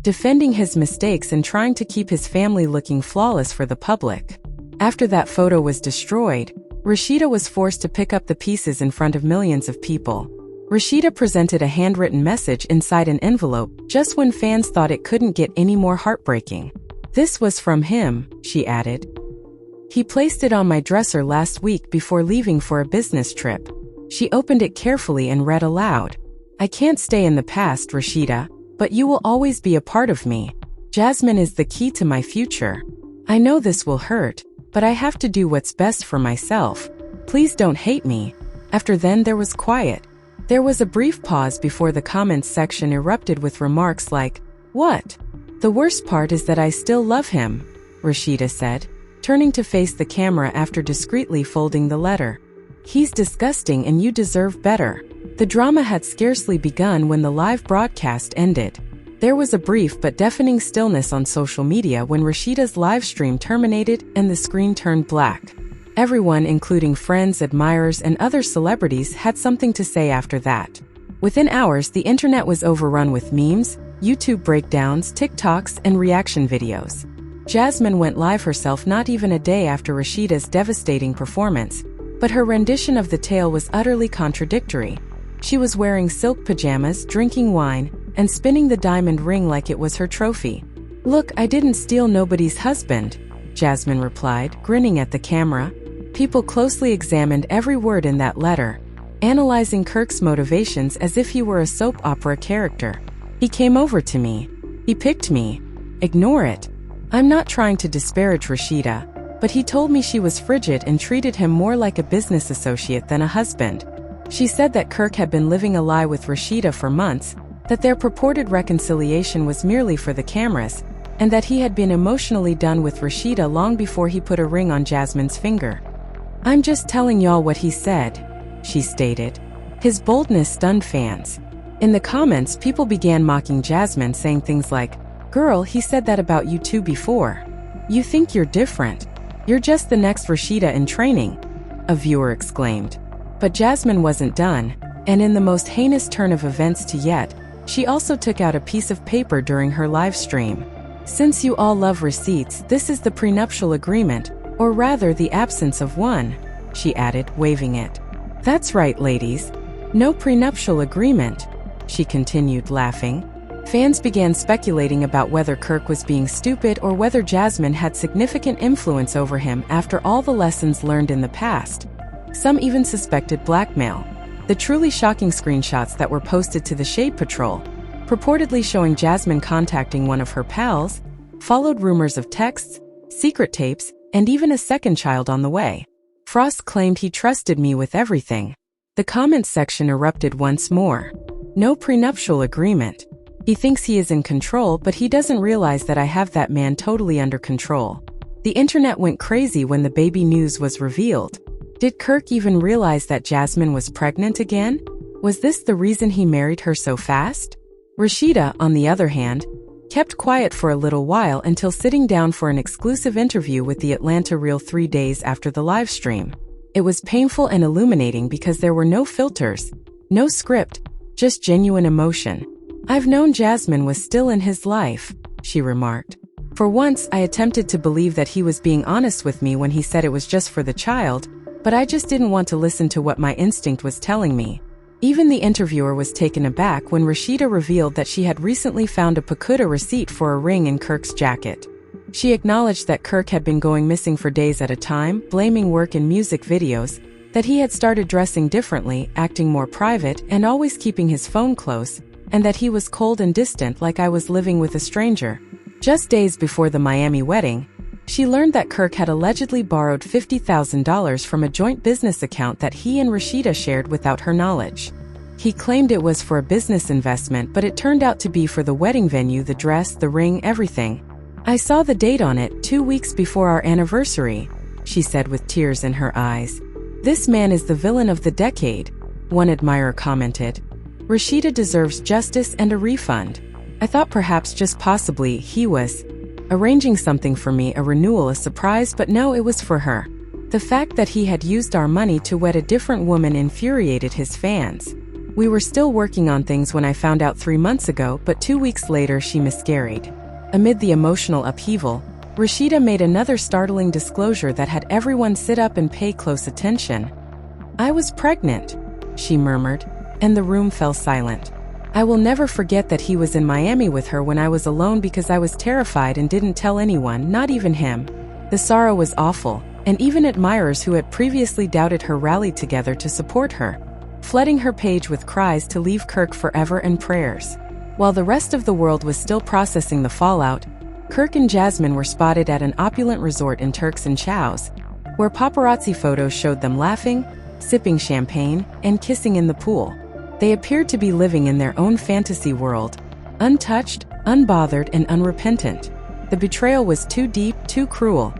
defending his mistakes and trying to keep his family looking flawless for the public. After that photo was destroyed, Rasheeda was forced to pick up the pieces in front of millions of people. Rasheeda presented a handwritten message inside an envelope just when fans thought it couldn't get any more heartbreaking. "This was from him," she added. "He placed it on my dresser last week before leaving for a business trip." She opened it carefully and read aloud. "I can't stay in the past, Rasheeda, but you will always be a part of me. Jasmine is the key to my future. I know this will hurt, but I have to do what's best for myself. Please don't hate me." After then there was quiet. There was a brief pause before the comments section erupted with remarks like, "What? The worst part is that I still love him," Rasheeda said, turning to face the camera after discreetly folding the letter. "He's disgusting and you deserve better." The drama had scarcely begun when the live broadcast ended. There was a brief but deafening stillness on social media when Rasheeda's live stream terminated and the screen turned black. Everyone, including friends, admirers, and other celebrities, had something to say after that. Within hours, the internet was overrun with memes, YouTube breakdowns, TikToks, and reaction videos. Jasmine went live herself not even a day after Rasheeda's devastating performance, but her rendition of the tale was utterly contradictory. She was wearing silk pajamas, drinking wine, and spinning the diamond ring like it was her trophy. "Look, I didn't steal nobody's husband," Jasmine replied, grinning at the camera. People closely examined every word in that letter, analyzing Kirk's motivations as if he were a soap opera character. "He came over to me. He picked me. Ignore it. I'm not trying to disparage Rasheeda, but he told me she was frigid and treated him more like a business associate than a husband." She said that Kirk had been living a lie with Rasheeda for months, that their purported reconciliation was merely for the cameras, and that he had been emotionally done with Rasheeda long before he put a ring on Jasmine's finger. "I'm just telling y'all what he said," she stated. His boldness stunned fans. In the comments, people began mocking Jasmine, saying things like, "Girl, he said that about you too before. You think you're different. You're just the next Rasheeda in training," a viewer exclaimed. But Jasmine wasn't done, and in the most heinous turn of events to yet, she also took out a piece of paper during her live stream. "Since you all love receipts, this is the prenuptial agreement, or rather the absence of one," she added, waving it. "That's right, ladies. No prenuptial agreement," she continued, laughing. Fans began speculating about whether Kirk was being stupid or whether Jasmine had significant influence over him after all the lessons learned in the past. Some even suspected blackmail. The truly shocking screenshots that were posted to the Shade Patrol, purportedly showing Jasmine contacting one of her pals, followed rumors of texts, secret tapes, and even a second child on the way. Frost claimed he trusted me with everything. The comments section erupted once more. "No prenuptial agreement. He thinks he is in control, but he doesn't realize that I have that man totally under control." The internet went crazy when the baby news was revealed. Did Kirk even realize that Jasmine was pregnant again? Was this the reason he married her so fast? Rasheeda, on the other hand, kept quiet for a little while until sitting down for an exclusive interview with the Atlanta Real 3 days after the live stream. It was painful and illuminating because there were no filters, no script, just genuine emotion. "I've known Jasmine was still in his life," she remarked. "For once, I attempted to believe that he was being honest with me when he said it was just for the child, but I just didn't want to listen to what my instinct was telling me." Even the interviewer was taken aback when Rasheeda revealed that she had recently found a Pakuta receipt for a ring in Kirk's jacket. She acknowledged that Kirk had been going missing for days at a time, blaming work in music videos, that he had started dressing differently, acting more private, and always keeping his phone close, and that he was cold and distant like I was living with a stranger. Just days before the Miami wedding, she learned that Kirk had allegedly borrowed $50,000 from a joint business account that he and Rasheeda shared without her knowledge. He claimed it was for a business investment, but it turned out to be for the wedding venue, the dress, the ring, everything. "I saw the date on it 2 weeks before our anniversary," she said with tears in her eyes. "This man is the villain of the decade," one admirer commented. "Rasheeda deserves justice and a refund. I thought perhaps just possibly he was arranging something for me, a renewal, a surprise, but no, it was for her. The fact that he had used our money to wed a different woman infuriated his fans. We were still working on things when I found out 3 months ago, but 2 weeks later she miscarried. Amid the emotional upheaval, Rasheeda made another startling disclosure that had everyone sit up and pay close attention. "I was pregnant," she murmured, and the room fell silent. "I will never forget that he was in Miami with her when I was alone because I was terrified and didn't tell anyone, not even him." The sorrow was awful, and even admirers who had previously doubted her rallied together to support her, flooding her page with cries to leave Kirk forever and prayers. While the rest of the world was still processing the fallout, Kirk and Jasmine were spotted at an opulent resort in Turks and Caicos, where paparazzi photos showed them laughing, sipping champagne, and kissing in the pool. They appeared to be living in their own fantasy world, untouched, unbothered, and unrepentant. The betrayal was too deep, too cruel.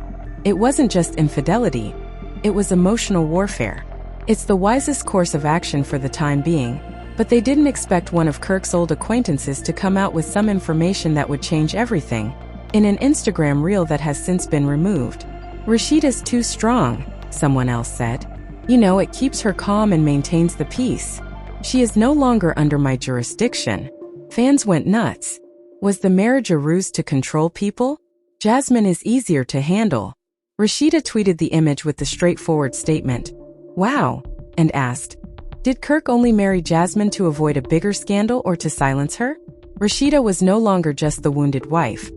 It wasn't just infidelity, it was emotional warfare. It's the wisest course of action for the time being, but they didn't expect one of Kirk's old acquaintances to come out with some information that would change everything, in an Instagram reel that has since been removed. "Rasheeda's too strong," someone else said. "You know, it keeps her calm and maintains the peace. She is no longer under my jurisdiction." Fans went nuts. Was the marriage a ruse to control people? Jasmine is easier to handle. Rasheeda tweeted the image with the straightforward statement, "Wow," and asked, "Did Kirk only marry Jasmine to avoid a bigger scandal or to silence her?" Rasheeda was no longer just the wounded wife.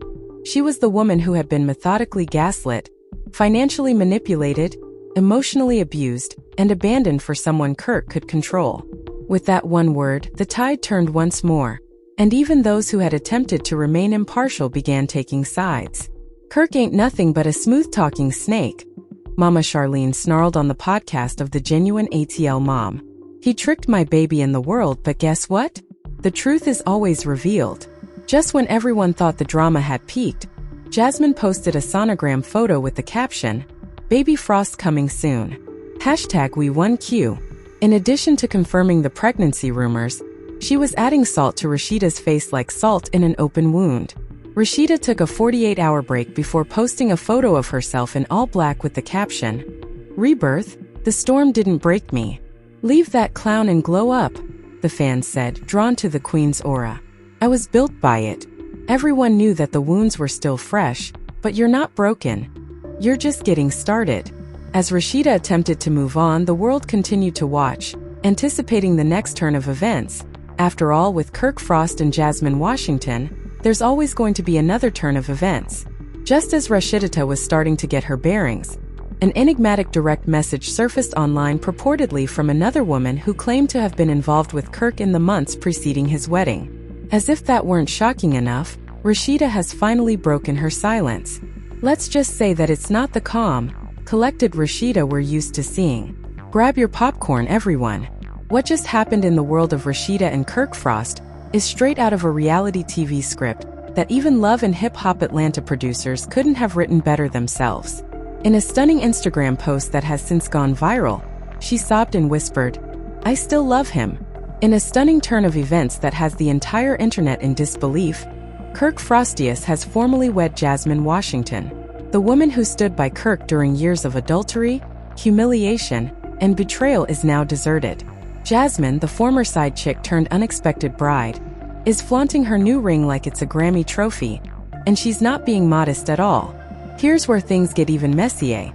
She was the woman who had been methodically gaslit, financially manipulated, emotionally abused, and abandoned for someone Kirk could control. With that one word, the tide turned once more, and even those who had attempted to remain impartial began taking sides. "Kirk ain't nothing but a smooth-talking snake," Mama Charlene snarled on the podcast of the Genuine ATL Mom. "He tricked my baby in the world, but guess what? The truth is always revealed." Just when everyone thought the drama had peaked, Jasmine posted a sonogram photo with the caption, "Baby Frost coming soon. #We1Q. In addition to confirming the pregnancy rumors, she was adding salt to Rasheeda's face like salt in an open wound. Rasheeda took a 48-hour break before posting a photo of herself in all black with the caption, "Rebirth, the storm didn't break me. Leave that clown and glow up," the fans said, drawn to the queen's aura. "I was built by it." Everyone knew that the wounds were still fresh, but you're not broken. You're just getting started. As Rasheeda attempted to move on, the world continued to watch, anticipating the next turn of events. After all, with Kirk Frost and Jasmine Washington, there's always going to be another turn of events. Just as Rasheeda was starting to get her bearings, an enigmatic direct message surfaced online purportedly from another woman who claimed to have been involved with Kirk in the months preceding his wedding. As if that weren't shocking enough, Rasheeda has finally broken her silence. Let's just say that it's not the calm, collected Rasheeda we're used to seeing. Grab your popcorn, everyone. What just happened in the world of Rasheeda and Kirk Frost is straight out of a reality TV script that even Love and Hip Hop Atlanta producers couldn't have written better themselves. In a stunning Instagram post that has since gone viral, she sobbed and whispered, "I still love him." In a stunning turn of events that has the entire internet in disbelief, Kirk Frostius has formally wed Jasmine Washington. The woman who stood by Kirk during years of adultery, humiliation, and betrayal is now deserted. Jasmine, the former side chick turned unexpected bride, is flaunting her new ring like it's a Grammy trophy, and she's not being modest at all. Here's where things get even messier.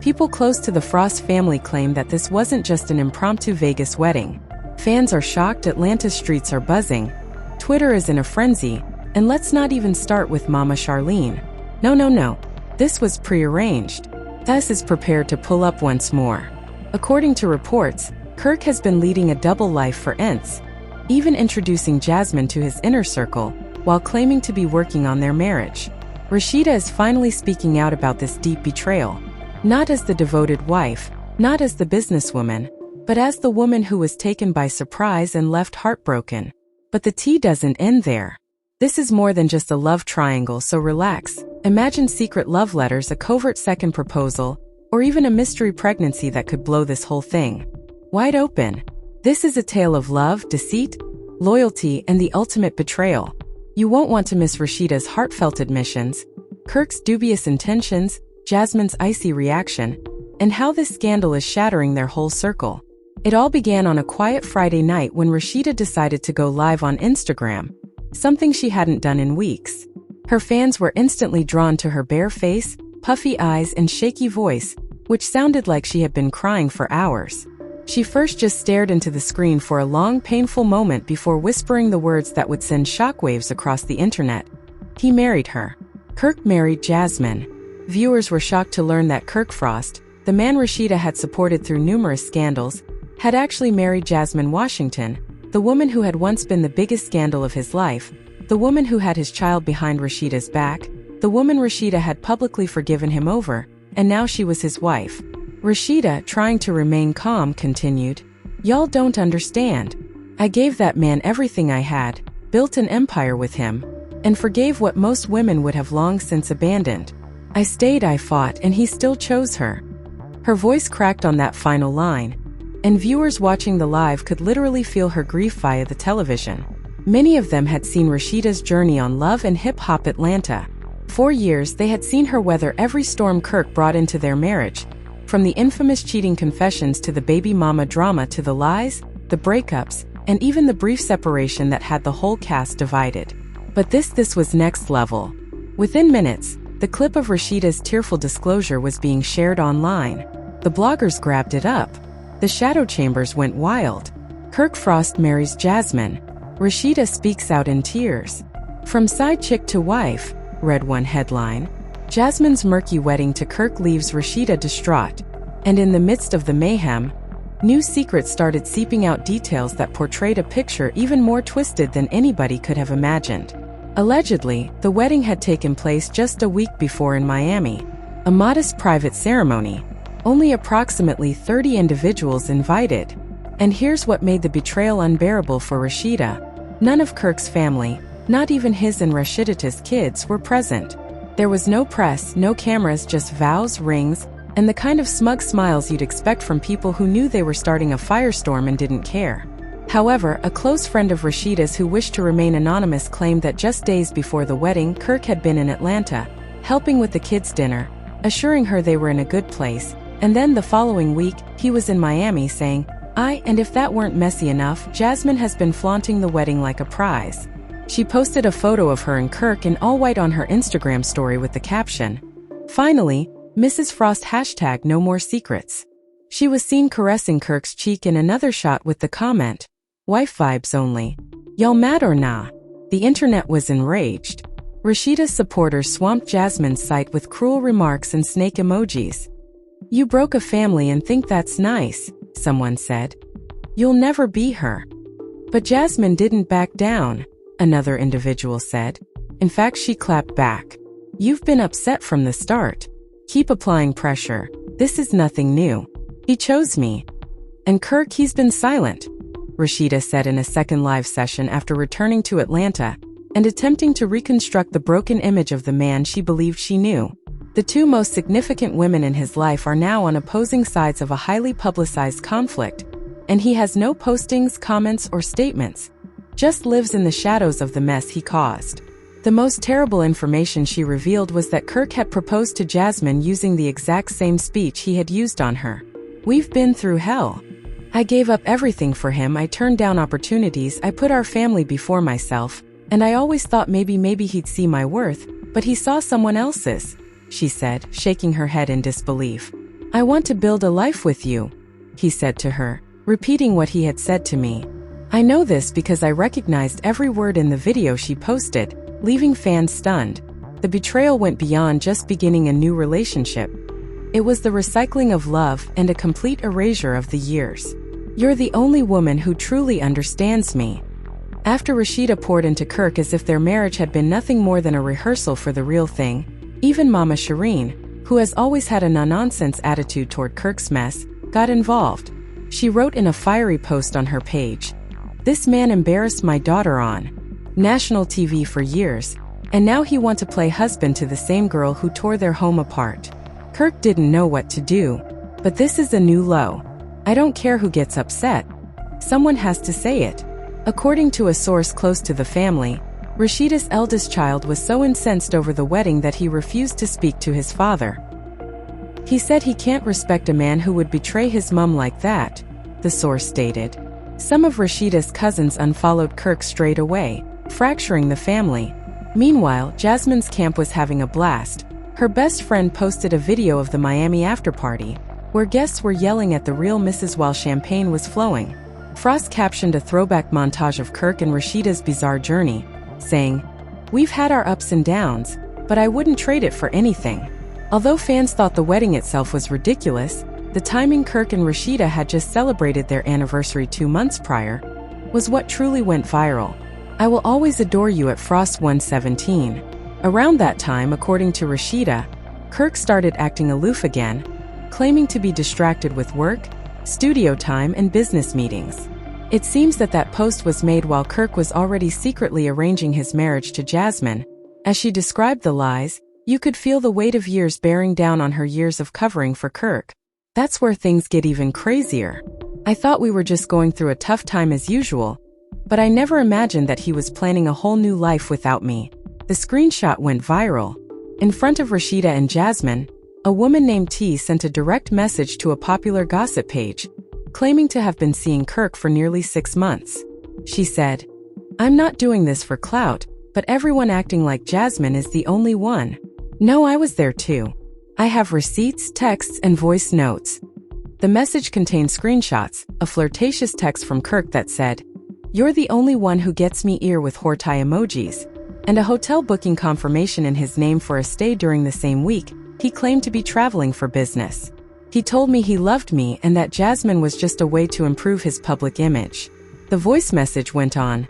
People close to the Frost family claim that this wasn't just an impromptu Vegas wedding. Fans are shocked, Atlanta streets are buzzing, Twitter is in a frenzy, and let's not even start with Mama Charlene. No. This was prearranged. Tess is prepared to pull up once more. According to reports, Kirk has been leading a double life for Ents, even introducing Jasmine to his inner circle, while claiming to be working on their marriage. Rasheeda is finally speaking out about this deep betrayal, not as the devoted wife, not as the businesswoman, but as the woman who was taken by surprise and left heartbroken. But the tea doesn't end there. This is more than just a love triangle, so relax. Imagine secret love letters, a covert second proposal, or even a mystery pregnancy that could blow this whole thing wide open. This is a tale of love, deceit, loyalty, and the ultimate betrayal. You won't want to miss Rasheeda's heartfelt admissions, Kirk's dubious intentions, Jasmine's icy reaction, and how this scandal is shattering their whole circle. It all began on a quiet Friday night when Rasheeda decided to go live on Instagram, something she hadn't done in weeks. Her fans were instantly drawn to her bare face, puffy eyes, and shaky voice, which sounded like she had been crying for hours. She first just stared into the screen for a long, painful moment before whispering the words that would send shockwaves across the internet. He married her. Kirk married Jasmine. Viewers were shocked to learn that Kirk Frost, the man Rasheeda had supported through numerous scandals, had actually married Jasmine Washington, the woman who had once been the biggest scandal of his life, the woman who had his child behind Rasheeda's back, the woman Rasheeda had publicly forgiven him over, and now she was his wife. Rasheeda, trying to remain calm, continued, "Y'all don't understand. I gave that man everything I had, built an empire with him, and forgave what most women would have long since abandoned. I stayed, I fought, and he still chose her." Her voice cracked on that final line, and viewers watching the live could literally feel her grief via the television. Many of them had seen Rasheeda's journey on Love and Hip Hop Atlanta. For years, they had seen her weather every storm Kirk brought into their marriage, from the infamous cheating confessions to the baby mama drama to the lies, the breakups, and even the brief separation that had the whole cast divided. But this was next level. Within minutes, the clip of Rasheeda's tearful disclosure was being shared online. The bloggers grabbed it up. The shadow chambers went wild. Kirk Frost marries Jasmine. Rasheeda speaks out in tears. From side chick to wife, read one headline. Jasmine's murky wedding to Kirk leaves Rasheeda distraught. And in the midst of the mayhem, new secrets started seeping out, details that portrayed a picture even more twisted than anybody could have imagined. Allegedly, the wedding had taken place just a week before in Miami. A modest private ceremony. Only approximately 30 individuals invited. And here's what made the betrayal unbearable for Rasheeda. None of Kirk's family, not even his and Rasheeda's kids, were present. There was no press, no cameras, just vows, rings, and the kind of smug smiles you'd expect from people who knew they were starting a firestorm and didn't care. However, a close friend of Rasheeda's who wished to remain anonymous claimed that just days before the wedding, Kirk had been in Atlanta, helping with the kids' dinner, assuring her they were in a good place, and then the following week, he was in Miami saying, and if that weren't messy enough, Jasmine has been flaunting the wedding like a prize. She posted a photo of her and Kirk in all white on her Instagram story with the caption, "Finally, Mrs. Frost #no more secrets." She was seen caressing Kirk's cheek in another shot with the comment, "Wife vibes only. Y'all mad or nah?" The internet was enraged. Rasheeda's supporters swamped Jasmine's site with cruel remarks and snake emojis. "You broke a family and think that's nice," someone said. "You'll never be her." But Jasmine didn't back down, another individual said. In fact, she clapped back. "You've been upset from the start. Keep applying pressure. This is nothing new. He chose me. And Kirk, he's been silent," Rasheeda said in a second live session after returning to Atlanta and attempting to reconstruct the broken image of the man she believed she knew. The two most significant women in his life are now on opposing sides of a highly publicized conflict, and he has no postings, comments, or statements. Just lives in the shadows of the mess he caused. The most terrible information she revealed was that Kirk had proposed to Jasmine using the exact same speech he had used on her. "We've been through hell. I gave up everything for him. I turned down opportunities. I put our family before myself. And I always thought maybe he'd see my worth, but he saw someone else's," she said, shaking her head in disbelief. "I want to build a life with you," he said to her, repeating what he had said to me. "I know this because I recognized every word in the video she posted," leaving fans stunned. The betrayal went beyond just beginning a new relationship. It was the recycling of love and a complete erasure of the years. "You're the only woman who truly understands me." After Rasheeda poured into Kirk as if their marriage had been nothing more than a rehearsal for the real thing, even Mama Shireen, who has always had a no-nonsense attitude toward Kirk's mess, got involved. She wrote in a fiery post on her page, "This man embarrassed my daughter on national TV for years, and now he wants to play husband to the same girl who tore their home apart. Kirk didn't know what to do. But this is a new low. I don't care who gets upset. Someone has to say it." According to a source close to the family, Rasheeda's eldest child was so incensed over the wedding that he refused to speak to his father. He said he can't respect a man who would betray his mum like that. the source stated. Some of Rasheeda's cousins unfollowed Kirk straight away, fracturing the family. Meanwhile, Jasmine's camp was having a blast. Her best friend posted a video of the Miami afterparty, where guests were yelling at the real Mrs. while champagne was flowing. Frost captioned a throwback montage of Kirk and Rasheeda's bizarre journey, saying, "We've had our ups and downs, but I wouldn't trade it for anything." Although fans thought the wedding itself was ridiculous, the timing Kirk and Rasheeda had just celebrated their anniversary 2 months prior was what truly went viral. "I will always adore you" at Frost 117. Around that time, according to Rasheeda, Kirk started acting aloof again, claiming to be distracted with work, studio time, and business meetings. It seems that post was made while Kirk was already secretly arranging his marriage to Jasmine. As she described the lies, you could feel the weight of years bearing down on her years of covering for Kirk. "That's where things get even crazier. I thought we were just going through a tough time as usual, but I never imagined that he was planning a whole new life without me." The screenshot went viral. In front of Rasheeda and Jasmine, a woman named T sent a direct message to a popular gossip page, claiming to have been seeing Kirk for nearly 6 months. She said, "I'm not doing this for clout, but everyone acting like Jasmine is the only one. No, I was there too. I have receipts, texts, and voice notes." The message contained screenshots, a flirtatious text from Kirk that said, "You're the only one who gets me ear" with hortai emojis, and a hotel booking confirmation in his name for a stay during the same week he claimed to be traveling for business. He told me he loved me and that Jasmine was just a way to improve his public image. The voice message went on,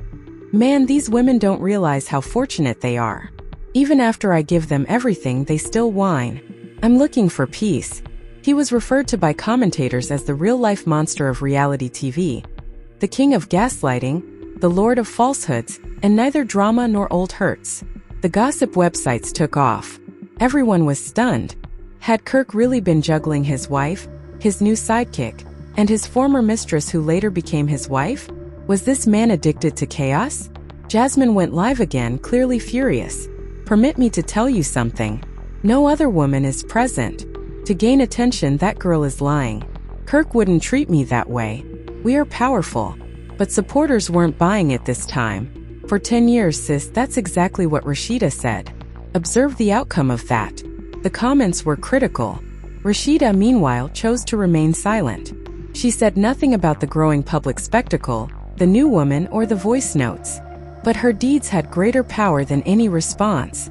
"Man, these women don't realize how fortunate they are. Even after I give them everything, they still whine. I'm looking for peace." He was referred to by commentators as the real-life monster of reality TV, the king of gaslighting, the lord of falsehoods, and neither drama nor old hurts. The gossip websites took off. Everyone was stunned. Had Kirk really been juggling his wife, his new sidekick, and his former mistress who later became his wife? Was this man addicted to chaos? Jasmine went live again, clearly furious. "Permit me to tell you something. No other woman is present. To gain attention, that girl is lying. Kirk wouldn't treat me that way. We are powerful." But supporters weren't buying it this time. "For 10 years, sis, that's exactly what Rasheeda said. Observe the outcome of that." The comments were critical. Rasheeda, meanwhile, chose to remain silent. She said nothing about the growing public spectacle, the new woman, or the voice notes. But her deeds had greater power than any response.